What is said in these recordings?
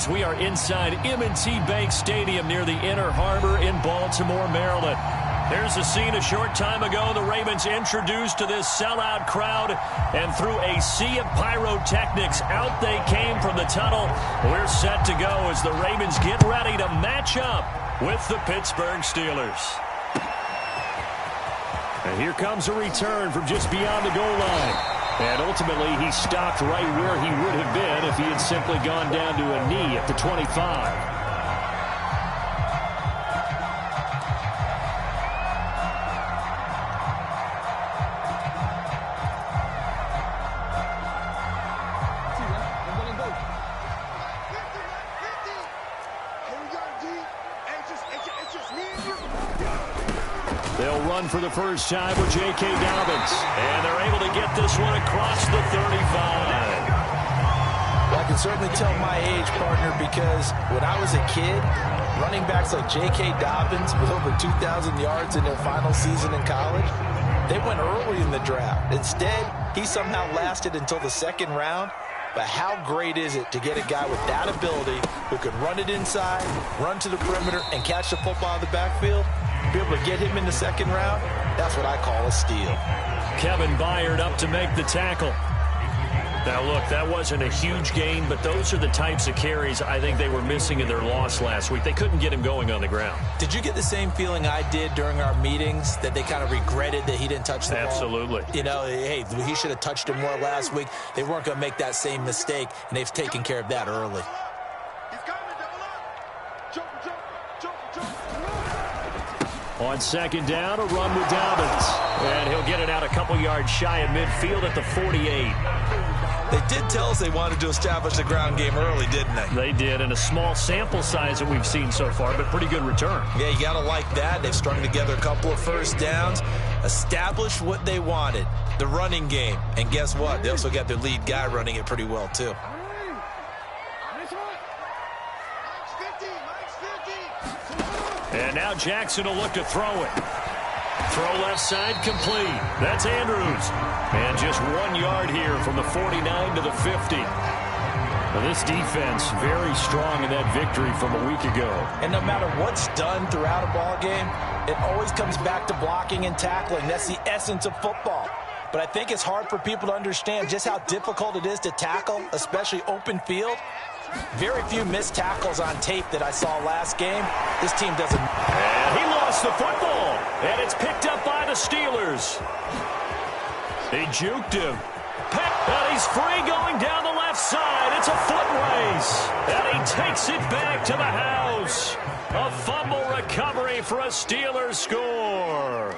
We are inside M&T Bank Stadium near the Inner Harbor in Baltimore, Maryland. There's a scene a short time ago. The Ravens introduced to this sellout crowd, and through a sea of pyrotechnics, out they came from the tunnel. We're set to go as the Ravens get ready to match up with the Pittsburgh Steelers. And here comes a return from just beyond the goal line. And ultimately, he stopped right where he would have been if he had simply gone down to a knee at the 25. They'll run for the first time with J.K. Dobbins. And they're able to get this one across the 35. Well, I can certainly tell my age, partner, because when I was a kid, running backs like J.K. Dobbins with over 2,000 yards in their final season in college, they went early in the draft. Instead, he somehow lasted until the second round. But how great is it to get a guy with that ability who could run it inside, run to the perimeter, and catch the football in the backfield? Be able to get him in the second round, that's what I call a steal. Kevin Byard up to make the tackle. Now, look, that wasn't a huge gain, but those are the types of carries I think they were missing in their loss last week. They couldn't get him going on the ground. Did you get the same feeling I did during our meetings, that they kind of regretted that he didn't touch the ball? Absolutely. You know, hey, he should have touched him more last week. They weren't going to make that same mistake, and they've taken care of that early. On second down, a run with Dobbins. And he'll get it out a couple yards shy of midfield at the 48. They did tell us they wanted to establish the ground game early, didn't they? They did, and a small sample size that we've seen so far, but pretty good return. Yeah, you got to like that. They've strung together a couple of first downs, established what they wanted, the running game. And guess what? They also got their lead guy running it pretty well, too. And now Jackson will look to throw it. Throw left side complete. That's Andrews. And just 1 yard here from the 49 to the 50. Now this defense very strong in that victory from a week ago. And no matter what's done throughout a ball game, it always comes back to blocking and tackling. That's the essence of football. But I think it's hard for people to understand just how difficult it is to tackle, especially open field. Very few missed tackles on tape that I saw last game. This team doesn't. And he lost the football. And it's picked up by the Steelers. He juked him. And he's free going down the left side. It's a foot race. And he takes it back to the house. A fumble recovery for a Steelers score.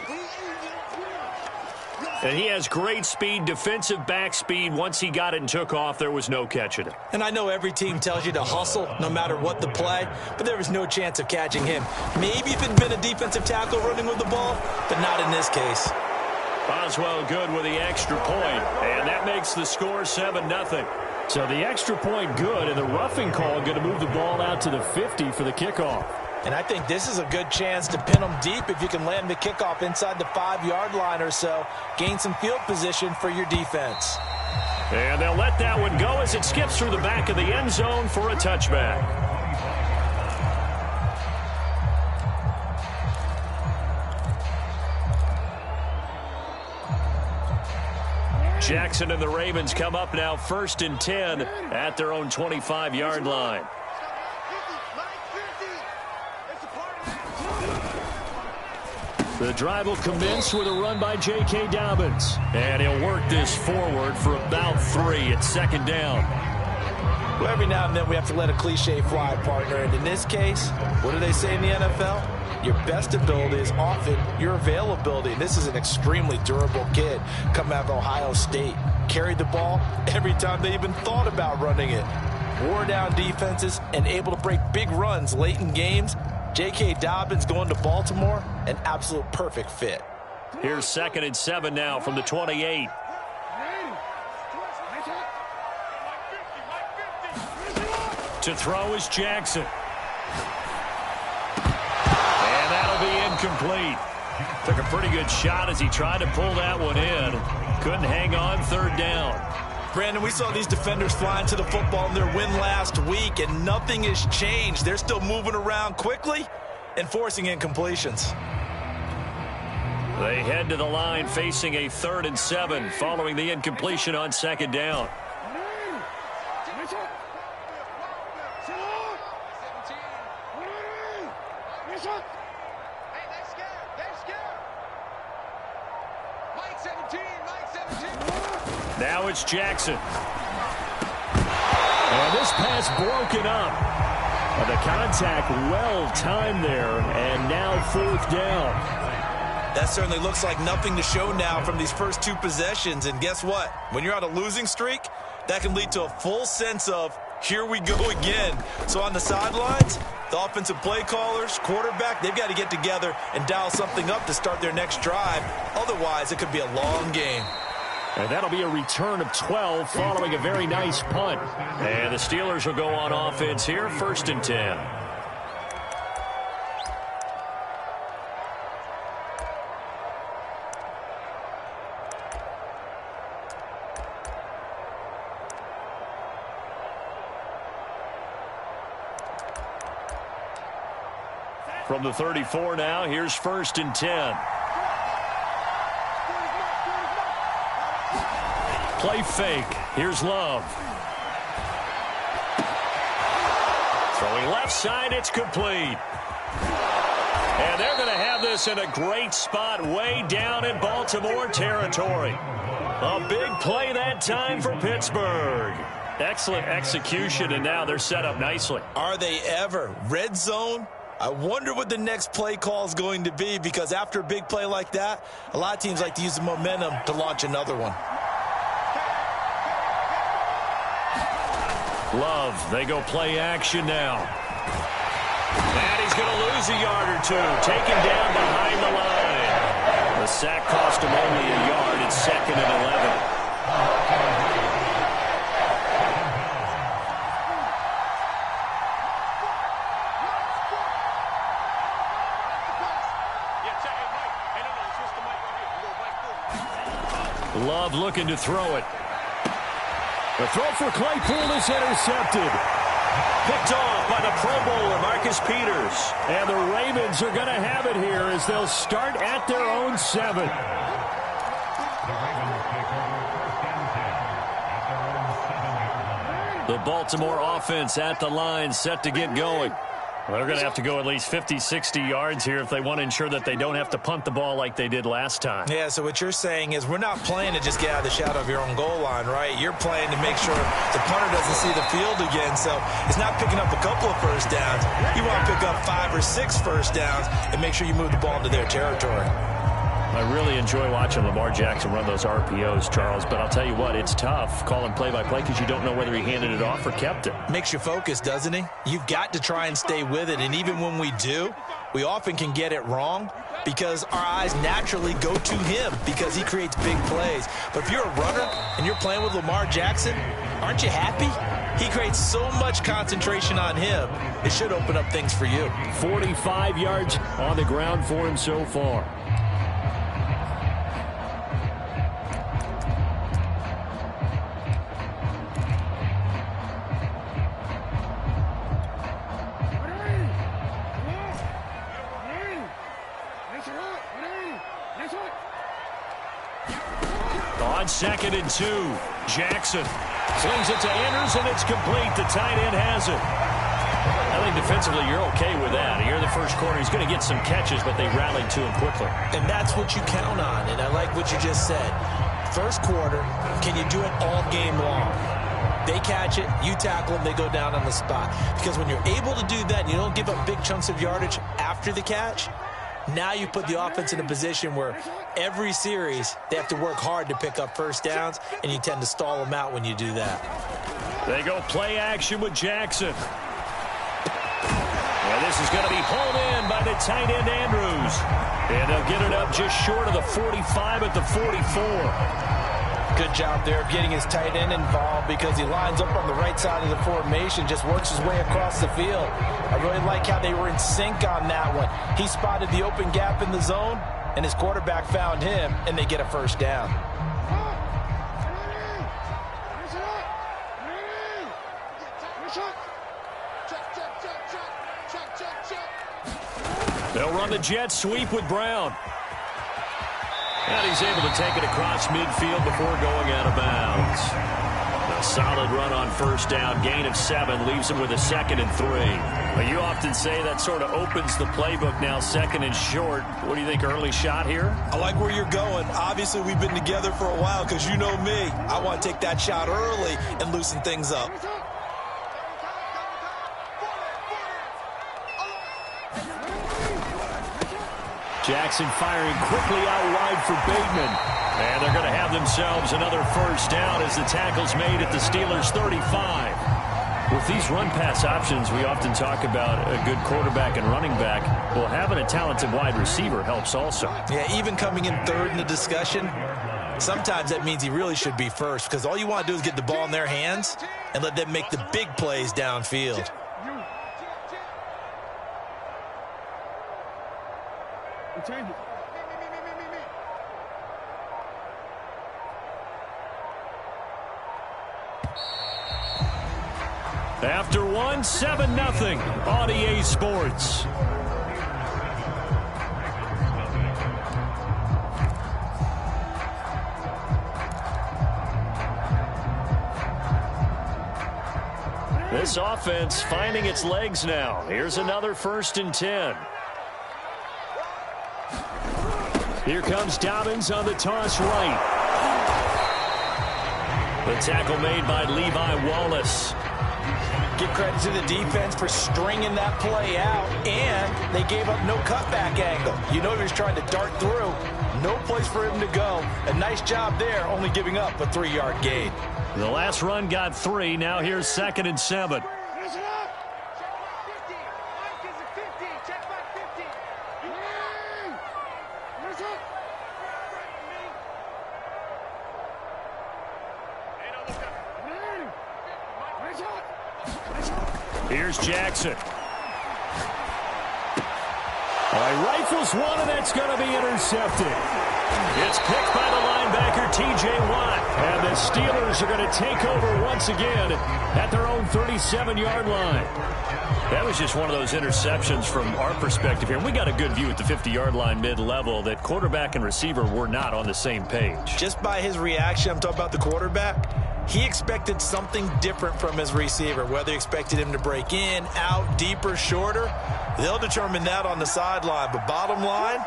And he has great speed, defensive back speed. Once he got it and took off, there was no catching it. And I know every team tells you to hustle no matter what the play, but there was no chance of catching him. Maybe if it had been a defensive tackle running with the ball, but not in this case. Boswell good with the extra point, and that makes the score 7-0. So the extra point good, and the roughing call going to move the ball out to the 50 for the kickoff. And I think this is a good chance to pin them deep if you can land the kickoff inside the 5-yard line or so. Gain some field position for your defense. And they'll let that one go as it skips through the back of the end zone for a touchback. Jackson and the Ravens come up now 1st and 10 at their own 25-yard line. The drive will commence with a run by J.K. Dobbins. And he'll work this forward for about 3 at second down. Well, every now and then we have to let a cliche fly, partner. And in this case, what do they say in the NFL? Your best ability is often your availability. And this is an extremely durable kid coming out of Ohio State. Carried the ball every time they even thought about running it. Wore down defenses and able to break big runs late in games. J.K. Dobbins going to Baltimore, an absolute perfect fit. Here's 2nd and 7 now from the 28. To throw is Jackson. And that'll be incomplete. Took a pretty good shot as he tried to pull that one in. Couldn't hang on 3rd down. Brandon, we saw these defenders flying to the football in their win last week, and nothing has changed. They're still moving around quickly and forcing incompletions. They head to the line facing a 3rd and 7 following the incompletion on 2nd down. Now it's Jackson. And this pass broken up. The contact well timed there, and now 4th down. That certainly looks like nothing to show now from these first 2 possessions. And guess what? When you're on a losing streak, that can lead to a full sense of, here we go again. So on the sidelines, the offensive play callers, quarterback, they've got to get together and dial something up to start their next drive. Otherwise, it could be a long game. And that'll be a return of 12 following a very nice punt. And the Steelers will go on offense here, 1st and 10. From the 34 now, here's 1st and 10. Play fake. Here's Love. Throwing left side, it's complete. And they're going to have this in a great spot way down in Baltimore territory. A big play that time for Pittsburgh. Excellent execution, and now they're set up nicely. Are they ever? Red zone? I wonder what the next play call is going to be, because after a big play like that, a lot of teams like to use the momentum to launch another one. Love, they go play action now. And he's going to lose a yard or 2. Taken down behind the line. The sack cost him only a yard. It's 2nd and 11. Love looking to throw it. The throw for Claypool is intercepted. Picked off by the Pro Bowler, Marcus Peters. And the Ravens are going to have it here as they'll start at their own 7. The Baltimore offense at the line, set to get going. Well, they're going to have to go at least 50, 60 yards here if they want to ensure that they don't have to punt the ball like they did last time. Yeah, so what you're saying is we're not playing to just get out of the shadow of your own goal line, right? You're playing to make sure the punter doesn't see the field again. So it's not picking up a couple of first downs. You want to pick up 5 or 6 first downs and make sure you move the ball into their territory. I really enjoy watching Lamar Jackson run those RPOs, Charles, but I'll tell you what, it's tough calling play-by-play because you don't know whether he handed it off or kept it. Makes you focus, doesn't he? You've got to try and stay with it, and even when we do, we often can get it wrong because our eyes naturally go to him because he creates big plays. But if you're a runner and you're playing with Lamar Jackson, aren't you happy? He creates so much concentration on him, it should open up things for you. 45 yards on the ground for him so far. On 2nd and 2, Jackson slings it to Andrews, and it's complete. The tight end has it. I think defensively you're okay with that. You're the first quarter. He's going to get some catches, but they rallied to him quickly. And that's what you count on, and I like what you just said. First quarter, can you do it all game long? They catch it, you tackle them, they go down on the spot. Because when you're able to do that and you don't give up big chunks of yardage after the catch, now you put the offense in a position where every series they have to work hard to pick up first downs, and you tend to stall them out when you do that. They go play action with Jackson. And this is going to be pulled in by the tight end Andrews. And they'll get it up just short of the 45 at the 44. Good job there of getting his tight end involved because he lines up on the right side of the formation, just works his way across the field. I really like how they were in sync on that one. He spotted the open gap in the zone, and his quarterback found him, and they get a first down. They'll run the jet sweep with Brown. And he's able to take it across midfield before going out of bounds. A solid run on first down. Gain of 7 leaves him with a 2nd and 3. Well, you often say that sort of opens the playbook now, 2nd and short. What do you think, early shot here? I like where you're going. Obviously, we've been together for a while because you know me. I want to take that shot early and loosen things up. Jackson firing quickly out wide for Bateman. And they're going to have themselves another first down as the tackle's made at the Steelers' 35. With these run-pass options, we often talk about a good quarterback and running back. Well, having a talented wide receiver helps also. Yeah, even coming in third in the discussion, sometimes that means he really should be first because all you want to do is get the ball in their hands and let them make the big plays downfield. After 1, 7-0 on EA Sports. This offense finding its legs now. Here's another 1st and 10. Here comes Dobbins on the toss right. The tackle made by Levi Wallace. Give credit to the defense for stringing that play out, and they gave up no cutback angle. You know he was trying to dart through. No place for him to go. A nice job there, only giving up a 3-yard gain. The last run got 3. Now here's 2nd and 7. Here's Jackson. Rifles one, and that's going to be intercepted. It's picked by the linebacker, T.J. Watt. And the Steelers are going to take over once again at their own 37-yard line. That was just one of those interceptions from our perspective here. We got a good view at the 50-yard line mid-level that quarterback and receiver were not on the same page. Just by his reaction, I'm talking about the quarterback, he expected something different from his receiver, whether he expected him to break in, out, deeper, shorter. They'll determine that on the sideline. But bottom line,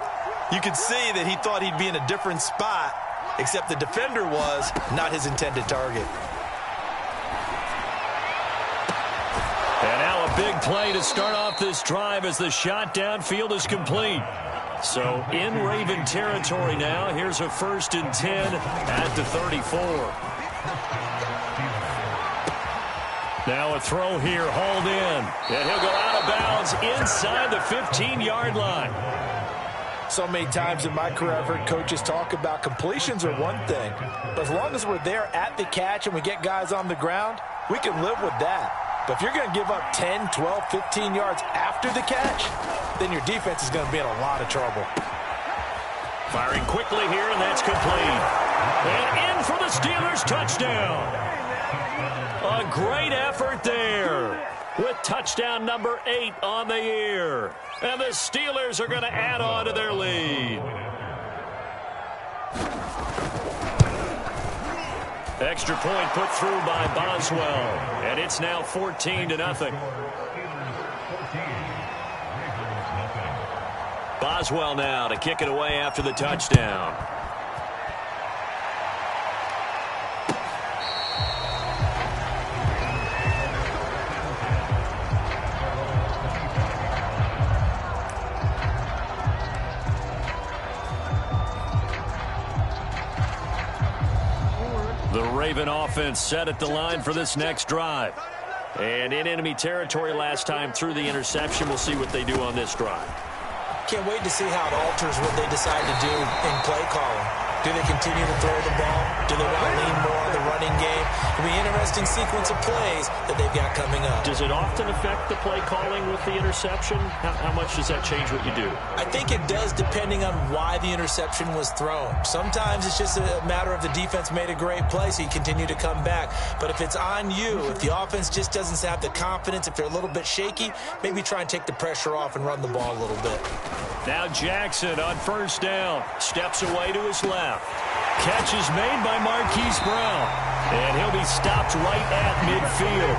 you could see that he thought he'd be in a different spot, except the defender was not his intended target. And now a big play to start off this drive as the shot downfield is complete. So in Raven territory now. Here's a 1st and 10 at the 34. Now a throw here, hauled in. And he'll go out of bounds inside the 15-yard line. So many times in my career I've heard coaches talk about completions are one thing, but as long as we're there at the catch and we get guys on the ground, we can live with that. But if you're going to give up 10, 12, 15 yards after the catch, then your defense is going to be in a lot of trouble. Firing quickly here, and that's complete. And in for the Steelers touchdown. A great effort there with touchdown number 8 on the year. And the Steelers are going to add on to their lead. Extra point put through by Boswell. And it's now 14-0. Boswell now to kick it away after the touchdown. The Raven offense set at the line for this next drive. And in enemy territory last time through the interception. We'll see what they do on this drive. Can't wait to see how it alters what they decide to do in play calling. Do they continue to throw the ball? Do they want to lean more on the running running game. It'll be an interesting sequence of plays that they've got coming up. Does it often affect the play calling with the interception? How much does that change what you do? I think it does, depending on why the interception was thrown. Sometimes it's just a matter of the defense made a great play, so you continue to come back. But if it's on you, if the offense just doesn't have the confidence, if they're a little bit shaky, maybe try and take the pressure off and run the ball a little bit. Now Jackson on first down. Steps away to his left. Catch is made by Marquise Brown. And he'll be stopped right at midfield.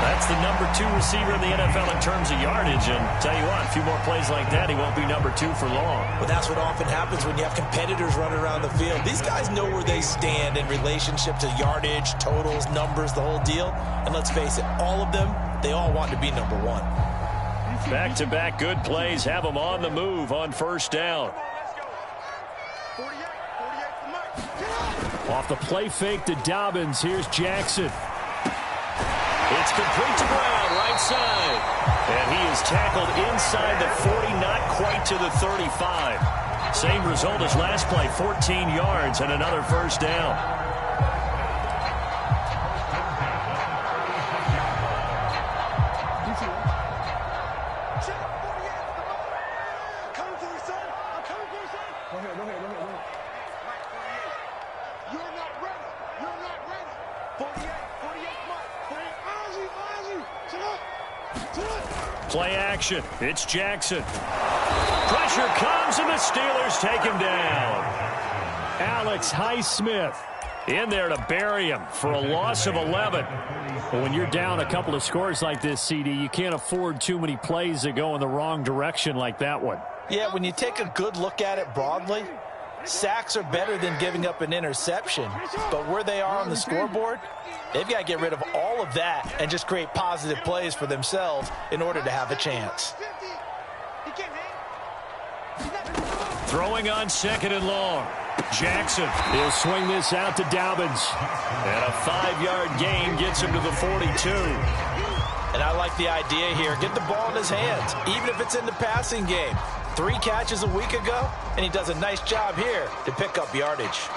That's the number 2 receiver in the NFL in terms of yardage. And tell you what, a few more plays like that, he won't be number 2 for long. Well, that's what often happens when you have competitors running around the field. These guys know where they stand in relationship to yardage, totals, numbers, the whole deal. And let's face it, all of them, they all want to be number 1. Back-to-back good plays have them on the move on first down. Off the play fake to Dobbins, here's Jackson. It's complete to Brown, right side. And he is tackled inside the 40, not quite to the 35. Same result as last play, 14 yards and another first down. Play action. It's Jackson. Pressure comes, and the Steelers take him down. Alex Highsmith in there to bury him for a loss of 11. Well, when you're down a couple of scores like this, CD, you can't afford too many plays that go in the wrong direction like that one. Yeah, when you take a good look at it broadly, sacks are better than giving up an interception. But where they are on the scoreboard, they've got to get rid of all of that and just create positive plays for themselves in order to have a chance. Throwing on second and long. Jackson, he'll swing this out to Dobbins. And a 5-yard gain gets him to the 42. And I like the idea here. Get the ball in his hands, even if it's in the passing game. 3 catches a week ago, and he does a nice job here to pick up yardage.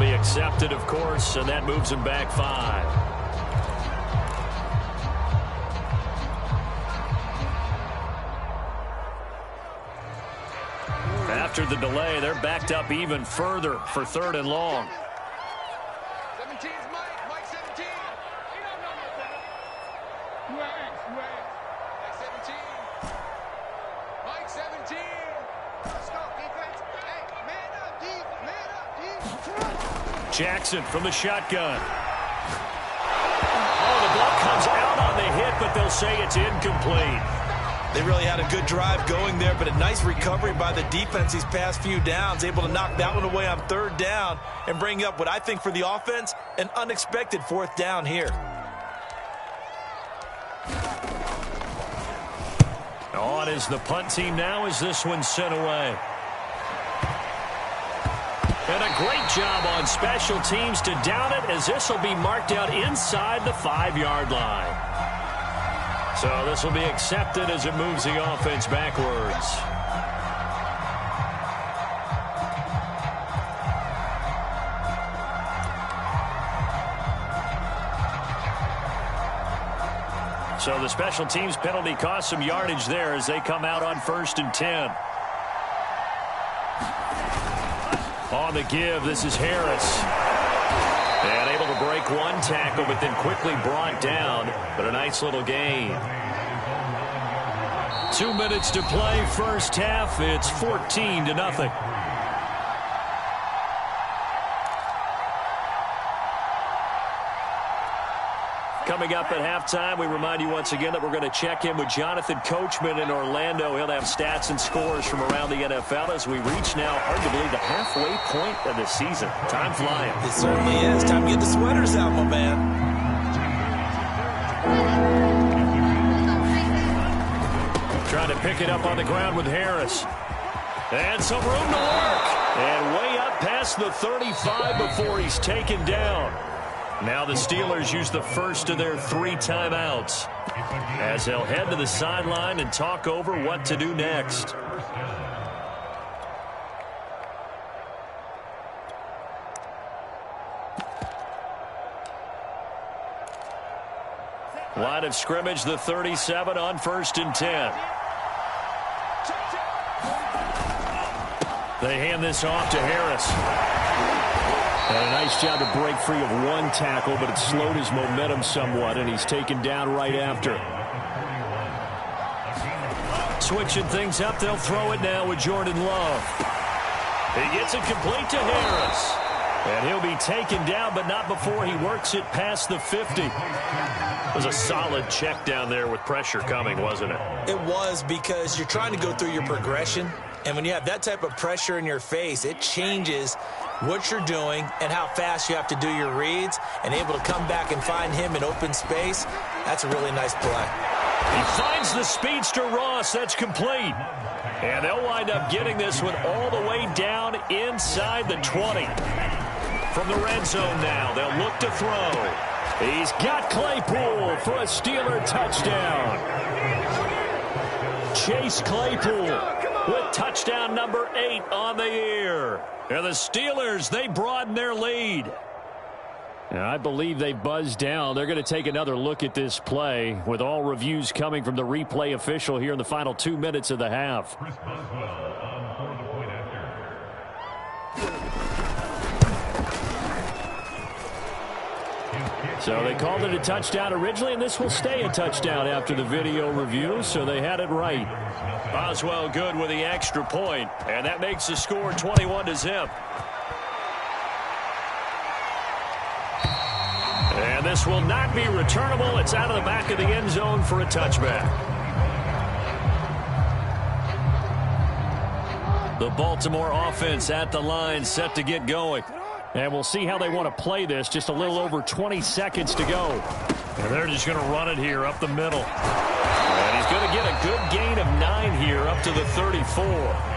Accepted, of course, and that moves him back 5. After the delay, they're backed up even further for 3rd and long. 17's Mike 17. Mike 17. Let's go, defense. Hey, man up, D. Jackson from the shotgun. Oh, the ball comes out on the hit, but they'll say it's incomplete. They really had a good drive going there, but a nice recovery by the defense these past few downs, able to knock that one away on 3rd down and bring up what I think for the offense, an unexpected 4th down here. On is the punt team now as this one's sent away. And a great job on special teams to down it, as this will be marked out inside the 5-yard line. So this will be accepted as it moves the offense backwards. So the special teams penalty cost some yardage there as they come out on 1st and 10. On the give, this is Harris. And able to break one tackle, but then quickly brought down. But a nice little gain. 2 minutes to play, first half. It's 14-0. Coming up at halftime, we remind you once again that we're going to check in with Jonathan Coachman in Orlando. He'll have stats and scores from around the NFL as we reach now, hard to believe, the halfway point of the season. Time flying. It certainly is. Time to get the sweaters out, my man. Trying to pick it up on the ground with Harris. And some room to work. And way up past the 35 before he's taken down. Now the Steelers use the first of their 3 timeouts as they'll head to the sideline and talk over what to do next. Line of scrimmage, the 37 on 1st and 10. They hand this off to Harris. And a nice job to break free of 1 tackle, but it slowed his momentum somewhat, and he's taken down right after. Switching things up, they'll throw it now with Jordan Love. He gets it complete to Harris. And he'll be taken down, but not before he works it past the 50. It was a solid check down there with pressure coming, wasn't it? It was, because you're trying to go through your progression, and when you have that type of pressure in your face, it changes what you're doing and how fast you have to do your reads, and able to come back and find him in open space. That's a really nice play. He finds the speedster Ross. That's complete. And they'll wind up getting this one all the way down inside the 20. From the red zone now, they'll look to throw. He's got Claypool for a Steeler touchdown. Chase Claypool with touchdown number 8 on the year. And the Steelers, they broaden their lead. And I believe they buzzed down. They're going to take another look at this play with all reviews coming from the replay official here in the final 2 minutes of the half. So they called it a touchdown originally, and this will stay a touchdown after the video review, so they had it right. Boswell good with the extra point, and that makes the score 21-0. And this will not be returnable. It's out of the back of the end zone for a touchback. The Baltimore offense at the line, set to get going. And we'll see how they want to play this. Just a little over 20 seconds to go. And they're just going to run it here up the middle. And he's going to get a good gain of 9 here up to the 34.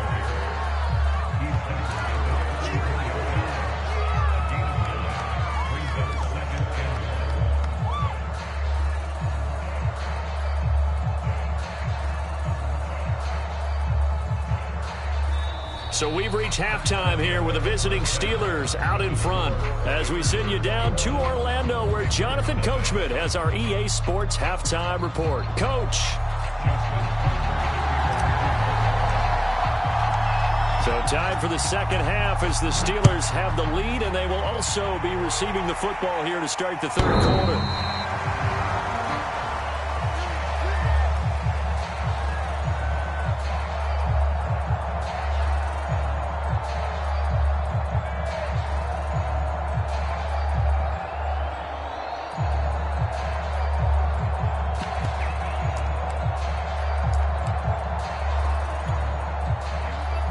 So we've reached halftime here with the visiting Steelers out in front as we send you down to Orlando where Jonathan Coachman has our EA Sports halftime report. Coach. So time for the second half as the Steelers have the lead, and they will also be receiving the football here to start the third quarter.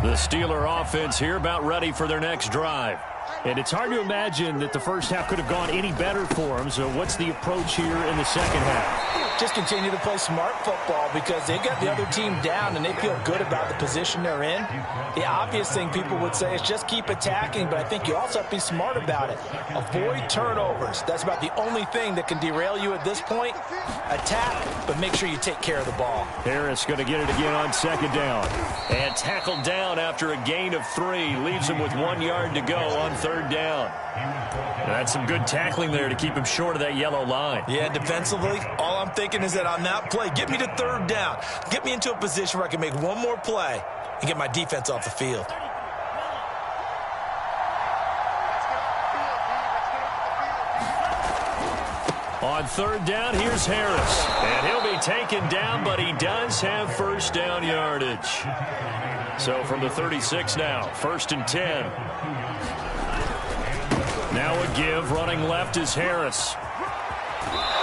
The Steeler offense here about ready for their next drive. And it's hard to imagine that the first half could have gone any better for them. So what's the approach here in the second half? Just continue to play smart football because they got the other team down and they feel good about the position they're in. The obvious thing people would say is just keep attacking, but I think you also have to be smart about it. Avoid turnovers. That's about the only thing that can derail you at this point. Attack, but make sure you take care of the ball. Harris going to get it again on second down. And tackled down after a gain of 3. Leaves him with 1 yard to go on third down. That's some good tackling there to keep him short of that yellow line. Yeah, defensively, all I'm thinking is that on that play, get me to third down. Get me into a position where I can make one more play and get my defense off the field. On third down, here's Harris. And he'll be taken down, but he does have first down yardage. So from the 36 now, 1st and 10. Now a give, running left is Harris.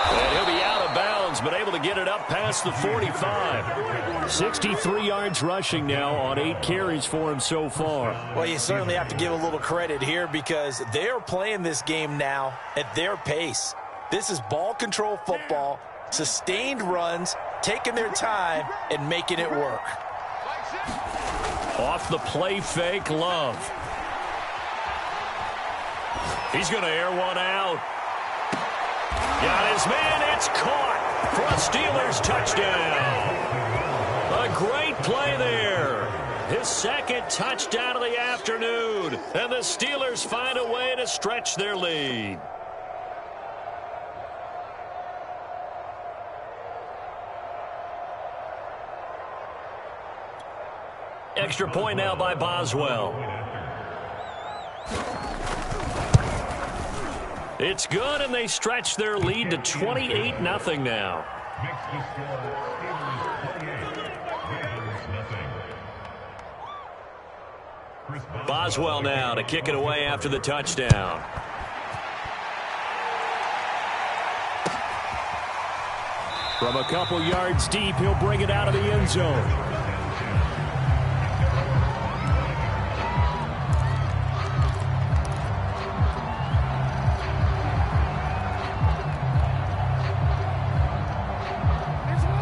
And he'll be out of bounds, but able to get it up past the 45. 63 yards rushing now on 8 carries for him so far. Well, you certainly have to give a little credit here because they're playing this game now at their pace. This is ball control football, sustained runs, taking their time, and making it work. Off the play fake, Love. He's going to air one out. Got his man, it's caught for a Steelers touchdown. A great play there. His second touchdown of the afternoon. And the Steelers find a way to stretch their lead. Extra point now by Boswell. It's good, and they stretch their lead to 28-0 now. Boswell now to kick it away after the touchdown. From a couple yards deep, he'll bring it out of the end zone.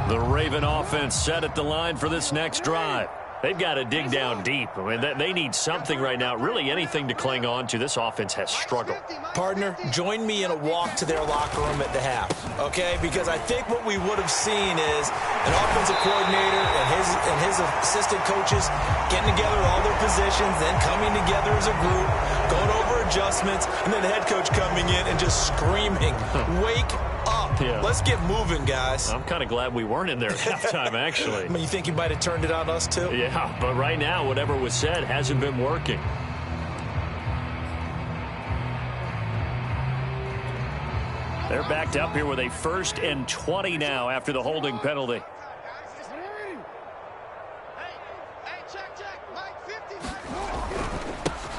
The Raven offense set at the line for this next drive. They've got to dig down deep. I mean, they need something right now, really anything to cling on to. This offense has struggled. Partner, join me in a walk to their locker room at the half, okay? Because I think what we would have seen is an offensive coordinator and his assistant coaches getting together all their positions, then coming together as a group, going over adjustments, and then the head coach coming in and just screaming, wake up. Yeah. Let's get moving, guys. I'm kind of glad we weren't in there at halftime, actually. I mean, you think you might have turned it on us, too? Yeah, but right now, whatever was said hasn't been working. They're backed up here with a 1st and 20 now after the holding penalty.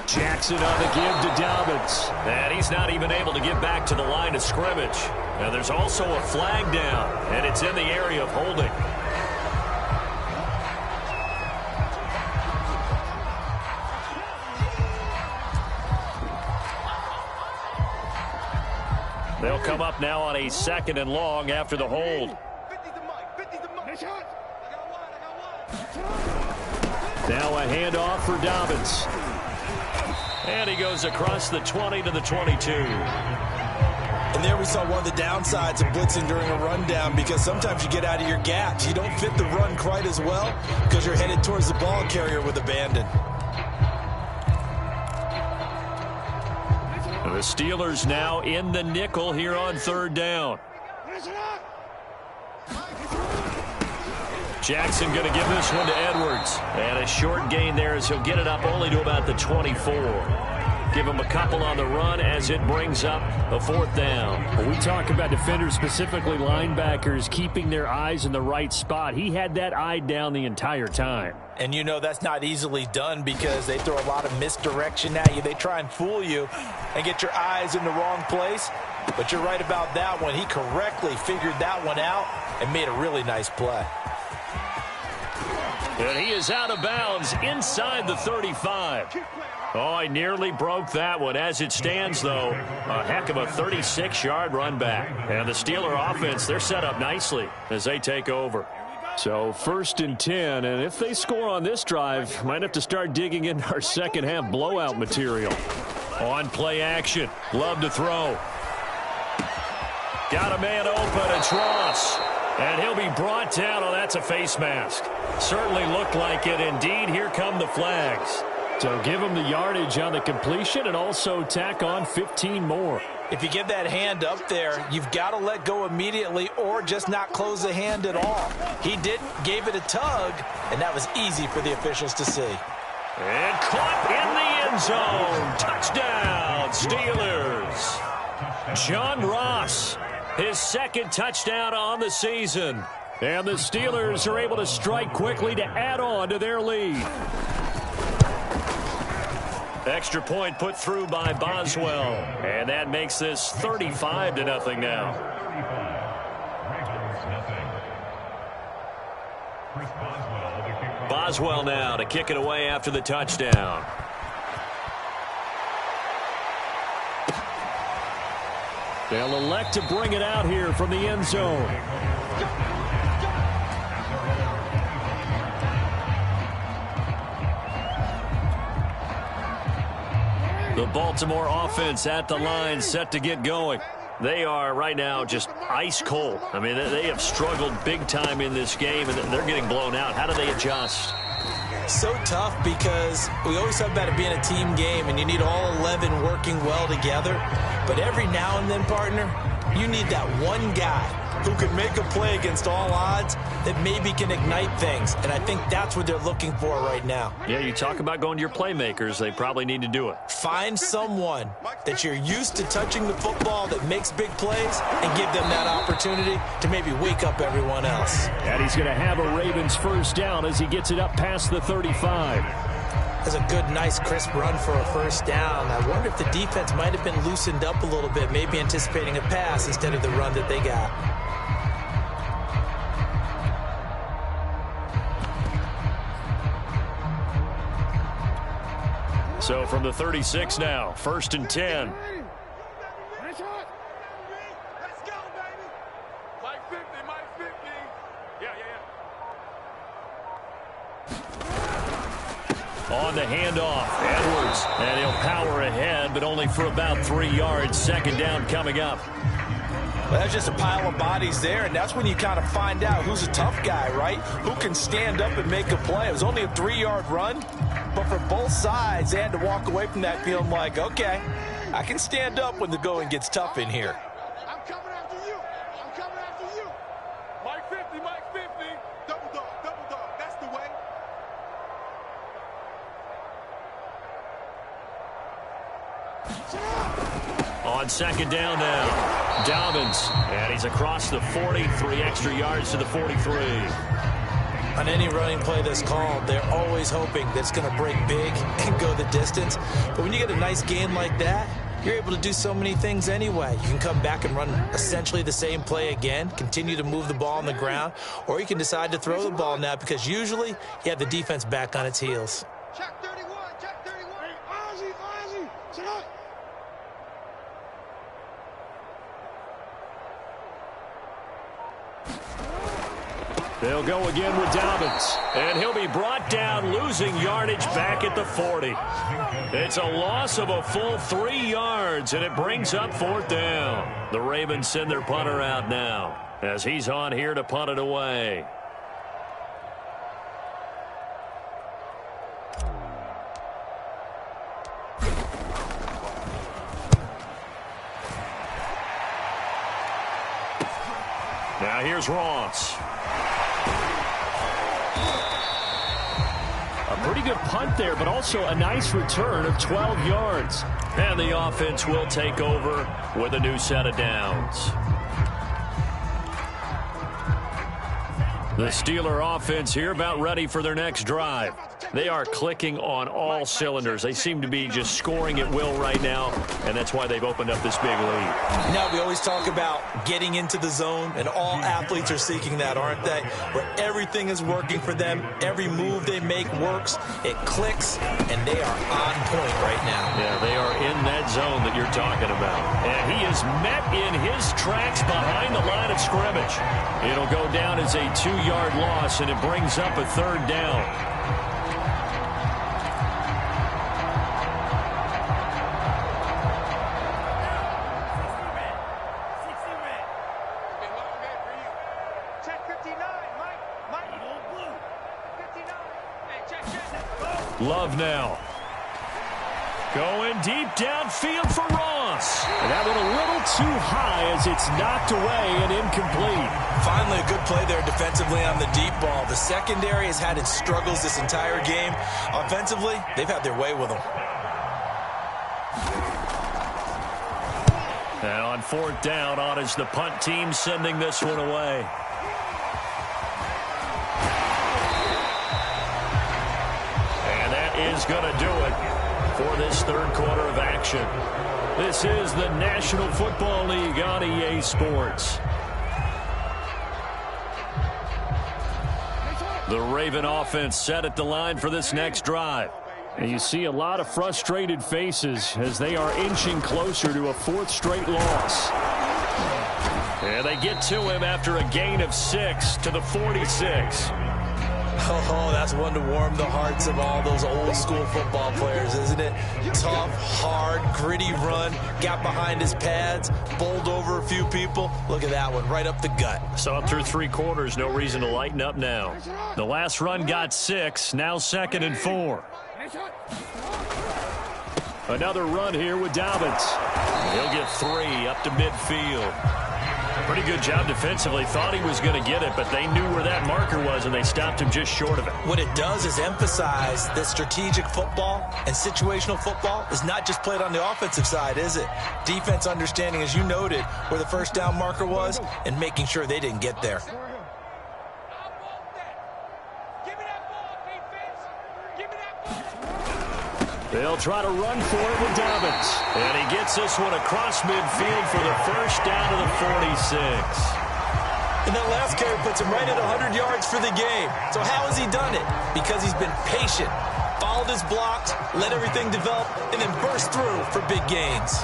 Jackson on the give to Dobbins. And he's not even able to get back to the line of scrimmage. Now there's also a flag down, and it's in the area of holding. They'll come up now on a 2nd and long after the hold. Now a handoff for Dobbins. And he goes across the 20 to the 22. And there we saw one of the downsides of blitzing during a rundown, because sometimes you get out of your gaps. You don't fit the run quite as well because you're headed towards the ball carrier with abandon. The Steelers now in the nickel here on 3rd down. Jackson going to give this one to Edwards. And a short gain there as he'll get it up only to about the 24. Give him a couple on the run as it brings up a 4th down. When we talk about defenders, specifically linebackers, keeping their eyes in the right spot, he had that eye down the entire time. And you know that's not easily done because they throw a lot of misdirection at you. They try and fool you and get your eyes in the wrong place. But you're right about that one. He correctly figured that one out and made a really nice play. And he is out of bounds inside the 35. Oh, I nearly broke that one. As it stands, though, a heck of a 36-yard run back. And the Steeler offense, they're set up nicely as they take over. So 1st and 10, and if they score on this drive, might have to start digging into our second-half blowout material. On play action, Love to throw. Got a man open, it's Ross. And he'll be brought down. Oh, that's a face mask. Certainly looked like it. Indeed, here come the flags. So give him the yardage on the completion and also tack on 15 more. If you get that hand up there, you've got to let go immediately or just not close the hand at all. He gave it a tug, and that was easy for the officials to see. And caught in the end zone. Touchdown, Steelers. John Ross, his 2nd touchdown on the season. And the Steelers are able to strike quickly to add on to their lead. Extra point put through by Boswell. And that makes this 35-0 now. Boswell now to kick it away after the touchdown. They'll elect to bring it out here from the end zone. The Baltimore offense at the line, set to get going. They are right now just ice cold. I mean, they have struggled big time in this game, and they're getting blown out. How do they adjust? So tough because we always talk about it being a team game, and you need all 11 working well together. But every now and then, partner, you need that one guy who can make a play against all odds that maybe can ignite things. And I think that's what they're looking for right now. Yeah, you talk about going to your playmakers. They probably need to do it. Find someone that you're used to touching the football that makes big plays and give them that opportunity to maybe wake up everyone else. And he's going to have a Ravens first down as he gets it up past the 35. That's a good, nice, crisp run for a first down. I wonder if the defense might have been loosened up a little bit, maybe anticipating a pass instead of the run that they got. So from the 36 now, 1st and 10. Let's go, baby. Mike 50, Mike 50. Yeah. On the handoff, Edwards. And he'll power ahead, but only for about 3 yards. 2nd down coming up. Well, that's just a pile of bodies there, and that's when you kind of find out who's a tough guy, right? Who can stand up and make a play. It was only a 3-yard run, but for both sides, they had to walk away from that feeling like, okay, I can stand up when the going gets tough in here. I'm coming after you. I'm coming after you. Mike 50, Mike 50. Double dog. That's the way. On 2nd down now, Dobbins. And he's across the 40, 3 extra yards to the 43. On any running play that's called, they're always hoping that it's going to break big and go the distance. But when you get a nice gain like that, you're able to do so many things anyway. You can come back and run essentially the same play again, continue to move the ball on the ground, or you can decide to throw the ball now because usually you have the defense back on its heels. Check 31. Check 31. Ozzy. Sit up. They'll go again with Dobbins. And he'll be brought down, losing yardage back at the 40. It's a loss of a full 3 yards, and it brings up 4th down. The Ravens send their punter out now as he's on here to punt it away. Now here's Ross. A pretty good punt there, but also a nice return of 12 yards. And the offense will take over with a new set of downs. The Steeler offense here about ready for their next drive. They are clicking on all cylinders. They seem to be just scoring at will right now, and that's why they've opened up this big lead. Now, we always talk about getting into the zone, and all athletes are seeking that, aren't they? Where everything is working for them, every move they make works, it clicks, and they are on point right now. Yeah, they are in that zone that you're talking about. And he is met in his tracks behind the line of scrimmage. It'll go down as a 2-yard loss, and it brings up a 3rd down. Love now. Going deep downfield for Ross. And that one a little too high as it's knocked away and incomplete. Finally, a good play there defensively on the deep ball. The secondary has had its struggles this entire game. Offensively, they've had their way with them. And on 4th down, on is the punt team sending this one away. Is going to do it for this 3rd quarter of action. This is the National Football League on EA Sports. The Raven offense set at the line for this next drive. And you see a lot of frustrated faces as they are inching closer to a fourth straight loss. And they get to him after a gain of 6 to the 46. Oh, that's one to warm the hearts of all those old school football players, isn't it? Tough, hard, gritty run, got behind his pads, bowled over a few people. Look at that one, right up the gut. So up through 3 quarters, no reason to lighten up now. The last run got 6, now 2nd and 4. Another run here with Dobbins. He'll get 3 up to midfield. Pretty good job defensively. Thought he was going to get it, but they knew where that marker was, and they stopped him just short of it. What it does is emphasize that strategic football and situational football is not just played on the offensive side, is it? Defense understanding, as you noted, where the first down marker was and making sure they didn't get there. They'll try to run for it with Dobbins. And he gets this one across midfield for the first down to the 46. And that last carry puts him right at 100 yards for the game. So how has he done it? Because he's been patient, followed his blocks, let everything develop, and then burst through for big gains.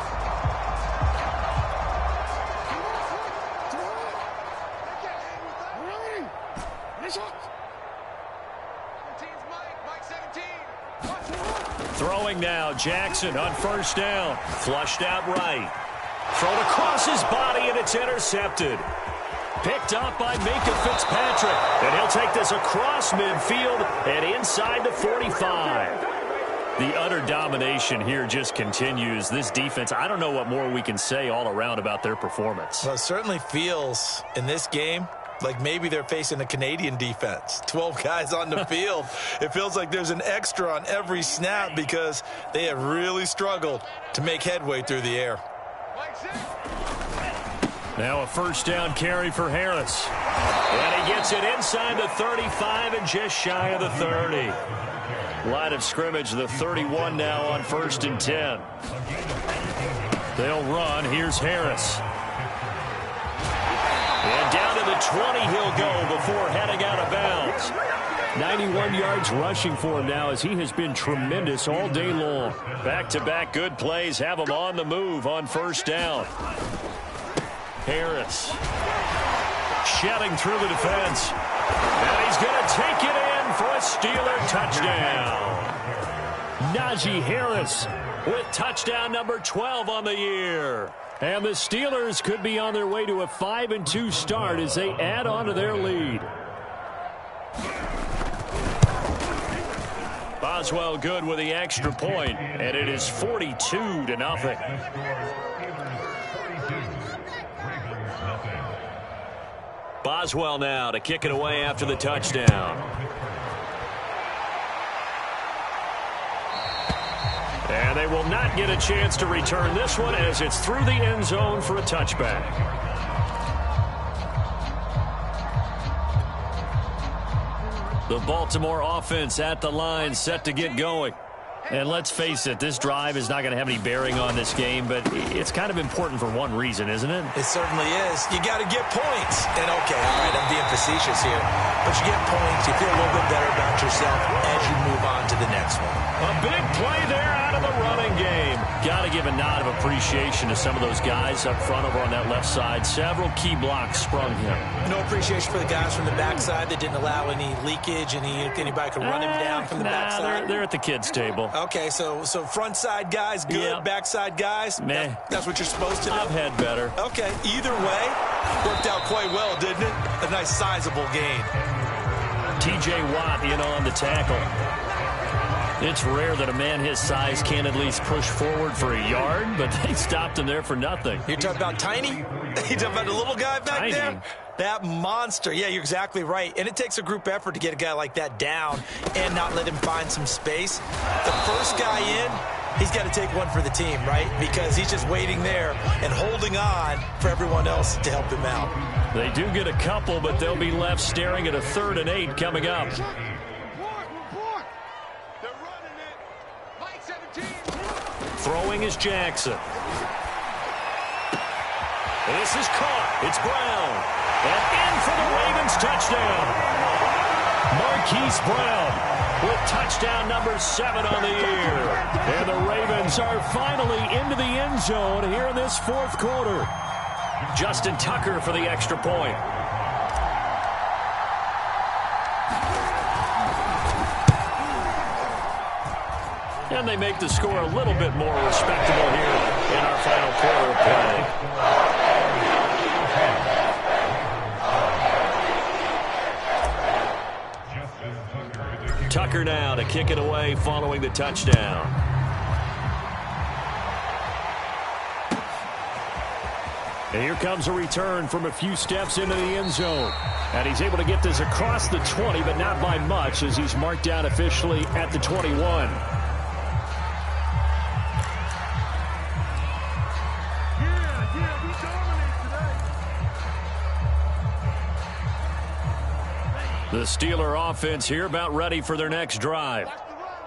Throwing now, Jackson on first down. Flushed out right. Thrown across his body, and it's intercepted. Picked up by Minka Fitzpatrick. And he'll take this across midfield and inside the 45. The utter domination here just continues. This defense, I don't know what more we can say all around about their performance. Well, it certainly feels in this game like maybe they're facing a Canadian defense. 12 guys on the field. It feels like there's an extra on every snap because they have really struggled to make headway through the air. Now a first down carry for Harris. And he gets it inside the 35 and just shy of the 30. Line of scrimmage, the 31 now on 1st and 10. They'll run. Here's Harris. And down to the 20 he'll go before heading out of bounds. 91 yards rushing for him now as he has been tremendous all day long. Back-to-back good plays have him on the move on first down. Harris shedding through the defense. And he's going to take it in for a Steeler touchdown. Najee Harris with touchdown number 12 on the year. And the Steelers could be on their way to a 5-2 start as they add on to their lead. Boswell good with the extra point, and it is 42-0. Boswell now to kick it away after the touchdown. And they will not get a chance to return this one as it's through the end zone for a touchback. The Baltimore offense at the line, set to get going. And let's face it, this drive is not going to have any bearing on this game, but it's kind of important for one reason, isn't it? It certainly is. You got to get points. And okay, all right, I'm being facetious here. But you get points, you feel a little bit better about yourself as you move on to the next one. A big play there out of the running game. Got to give a nod of appreciation to some of those guys up front over on that left side. Several key blocks sprung him. No appreciation for the guys from the backside that didn't allow any leakage, anybody could run him down from the backside. They're at the kids' table. Okay, so front side guys, good. Yep. Backside guys, meh. That's what you're supposed to do. I've had better. Okay, either way, worked out quite well, didn't it? A nice sizable gain. T.J. Watt in on the tackle. It's rare that a man his size can't at least push forward for a yard, but they stopped him there for nothing. You're talking about Tiny? You're talking about the little guy back Tiny. there? That monster. Yeah, you're exactly right. And it takes a group effort to get a guy like that down and not let him find some space. The first guy in, he's got to take one for the team, right? Because he's just waiting there and holding on for everyone else to help him out. They do get a couple, but they'll be left staring at a 3rd and 8 coming up. Throwing is Jackson. This is caught. It's Brown. And in for the Ravens touchdown. Marquise Brown with touchdown number 7 on the year. And the Ravens are finally into the end zone here in this fourth quarter. Justin Tucker for the extra point. And they make the score a little bit more respectable here in our final quarter of play. Tucker now to kick it away following the touchdown. And here comes a return from a few steps into the end zone. And he's able to get this across the 20, but not by much, as he's marked down officially at the 21. The Steeler offense here about ready for their next drive.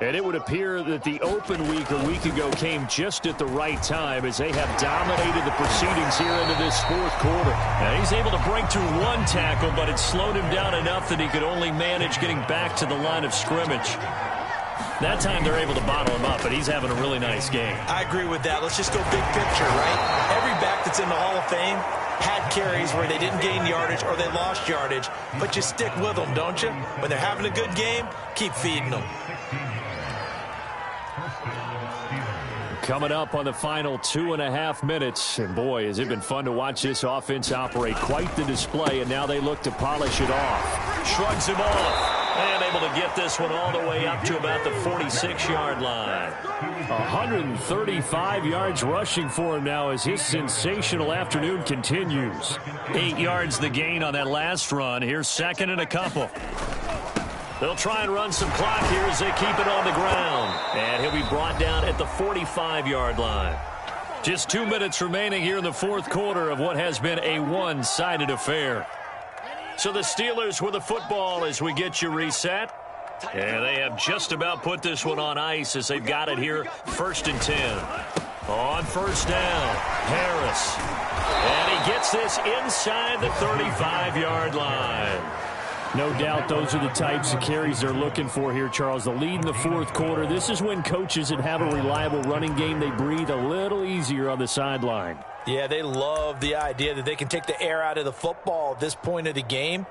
And it would appear that the open week a week ago came just at the right time, as they have dominated the proceedings here into this fourth quarter. Now he's able to break through one tackle, but it slowed him down enough that he could only manage getting back to the line of scrimmage. That time they're able to bottle him up, but he's having a really nice game. I agree with that. Let's just go big picture, right? Every back that's in the Hall of Fame had carries where they didn't gain yardage or they lost yardage, but you stick with them, don't you? When they're having a good game, keep feeding them. Coming up on the final 2.5 minutes, and boy, has it been fun to watch this offense operate. Quite the display, and now they look to polish it off. Shrugs him off. And able to get this one all the way up to about the 46-yard line. 135 yards rushing for him now as his sensational afternoon continues. 8 yards the gain on that last run. Here's second and a couple. They'll try and run some clock here as they keep it on the ground. And he'll be brought down at the 45-yard line. Just 2 minutes remaining here in the fourth quarter of what has been a one-sided affair. So the Steelers with the football as we get you reset. And they have just about put this one on ice as they've got it here. 1st and 10. On first down, Harris. And he gets this inside the 35-yard line. No doubt those are the types of carries they're looking for here, Charles. The lead in the fourth quarter. This is when coaches that have a reliable running game, they breathe a little easier on the sideline. Yeah, they love the idea that they can take the air out of the football at this point of the game.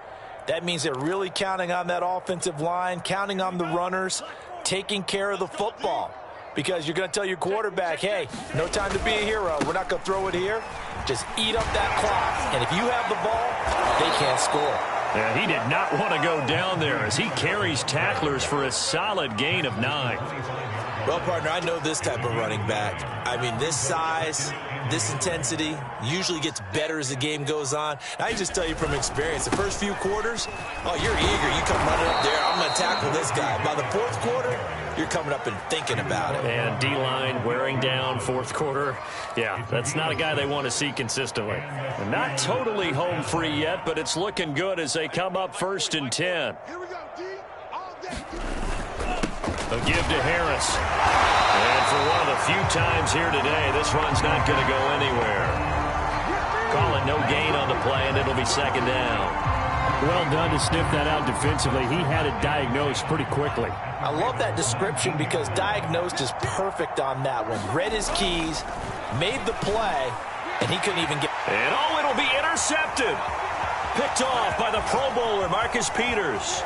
That means they're really counting on that offensive line, counting on the runners, taking care of the football. Because you're going to tell your quarterback, hey, no time to be a hero. We're not going to throw it here. Just eat up that clock. And if you have the ball, they can't score. Yeah, he did not want to go down there as he carries tacklers for a solid gain of 9. Well, partner, I know this type of running back. I mean, this size, this intensity usually gets better as the game goes on. I can just tell you from experience, the first few quarters, oh, you're eager. You come running up there, I'm going to tackle this guy. By the fourth quarter, you're coming up and thinking about it. And D-line wearing down fourth quarter. Yeah, that's not a guy they want to see consistently. And not totally home free yet, but it's looking good as they come up 1st and 10. Here we go, D. All day. A give to Harris. And for one of the few times here today, this run's not going to go anywhere. Call it no gain on the play, and it'll be 2nd down. Well done to sniff that out defensively. He had it diagnosed pretty quickly. I love that description because diagnosed is perfect on that one. Read his keys, made the play, and he couldn't even get... And oh, it'll be intercepted. Picked off by the Pro Bowler, Marcus Peters.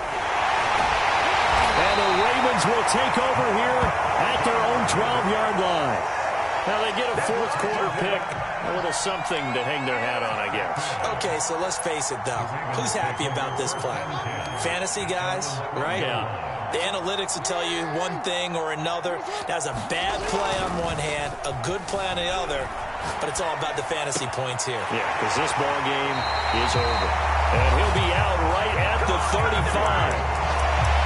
And the Ravens will take over here at their own 12-yard line. Now they get a fourth quarter pick. A little something to hang their hat on, I guess. Okay, so let's face it, though. Who's happy about this play? Fantasy guys, right? Yeah. The analytics will tell you one thing or another. That's a bad play on one hand, a good play on the other, but it's all about the fantasy points here. Yeah, because this ball game is over. And he'll be out right at the 35.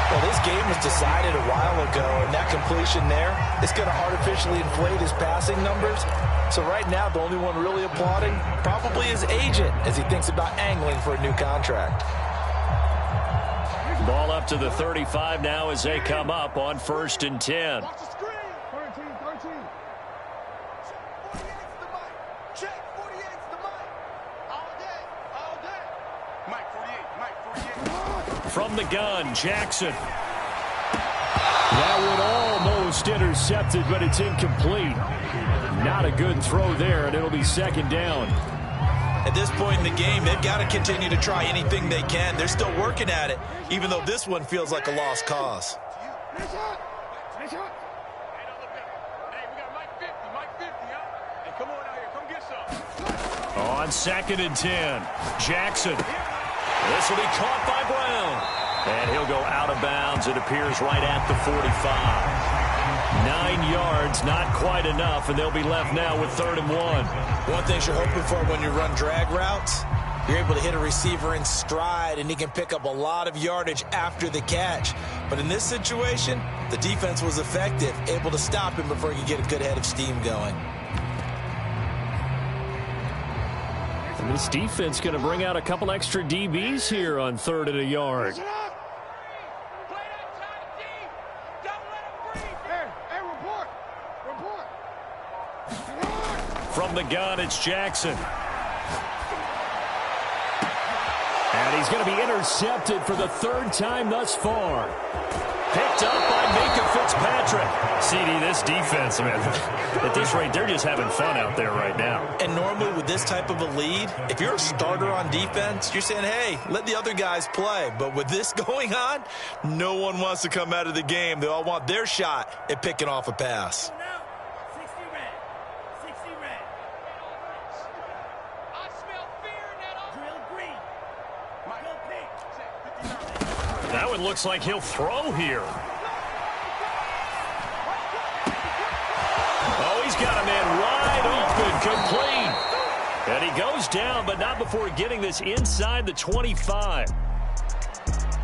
Well, this game was decided a while ago, and that completion there is going to artificially inflate his passing numbers. So right now, the only one really applauding probably his agent as he thinks about angling for a new contract. Ball up to the 35 now as they come up on 1st and 10. Watch the screen. 13. 48's the mic. Check. 48's the mic. All day. Mike 48. From the gun, Jackson. That one almost intercepted, but it's incomplete. Not a good throw there, and it'll be second down. At this point in the game, they've got to continue to try anything they can. They're still working at it, even though this one feels like a lost cause. On 2nd and 10, Jackson. This will be caught by Brown. And he'll go out of bounds. It appears right at the 45. 9 yards, not quite enough, and they'll be left now with 3rd and 1. One thing you're hoping for when you run drag routes, you're able to hit a receiver in stride, and he can pick up a lot of yardage after the catch. But in this situation, the defense was effective, able to stop him before he could get a good head of steam going. And this defense going to bring out a couple extra DBs here on 3rd and a yard. From the gun, it's Jackson. And he's going to be intercepted for the 3rd time thus far. Picked up by Minka Fitzpatrick. CD, this defense, man, at this rate, they're just having fun out there right now. And normally with this type of a lead, if you're a starter on defense, you're saying, hey, let the other guys play. But with this going on, no one wants to come out of the game. They all want their shot at picking off a pass. That one looks like he'll throw here. Oh, he's got a man wide open, complete. And he goes down, but not before getting this inside the 25.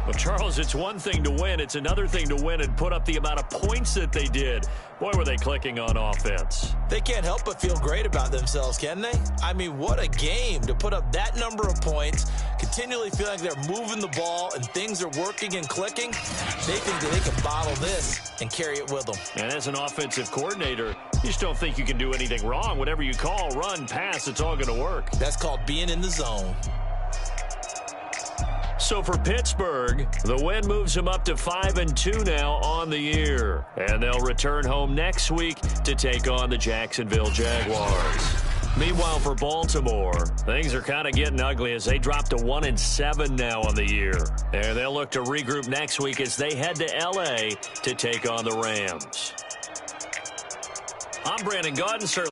Well, Charles, it's one thing to win. It's another thing to win and put up the amount of points that they did. Boy, were they clicking on offense. They can't help but feel great about themselves, can they? I mean, what a game to put up that number of points, continually feeling like they're moving the ball and things are working and clicking. They think that they can bottle this and carry it with them. And as an offensive coordinator, you just don't think you can do anything wrong. Whatever you call, run, pass, it's all going to work. That's called being in the zone. So for Pittsburgh, the win moves them up to 5-2 now on the year. And they'll return home next week to take on the Jacksonville Jaguars. Meanwhile, for Baltimore, things are kind of getting ugly as they drop to 1-7 now on the year. And they'll look to regroup next week as they head to L.A. to take on the Rams. I'm Brandon Gaudin.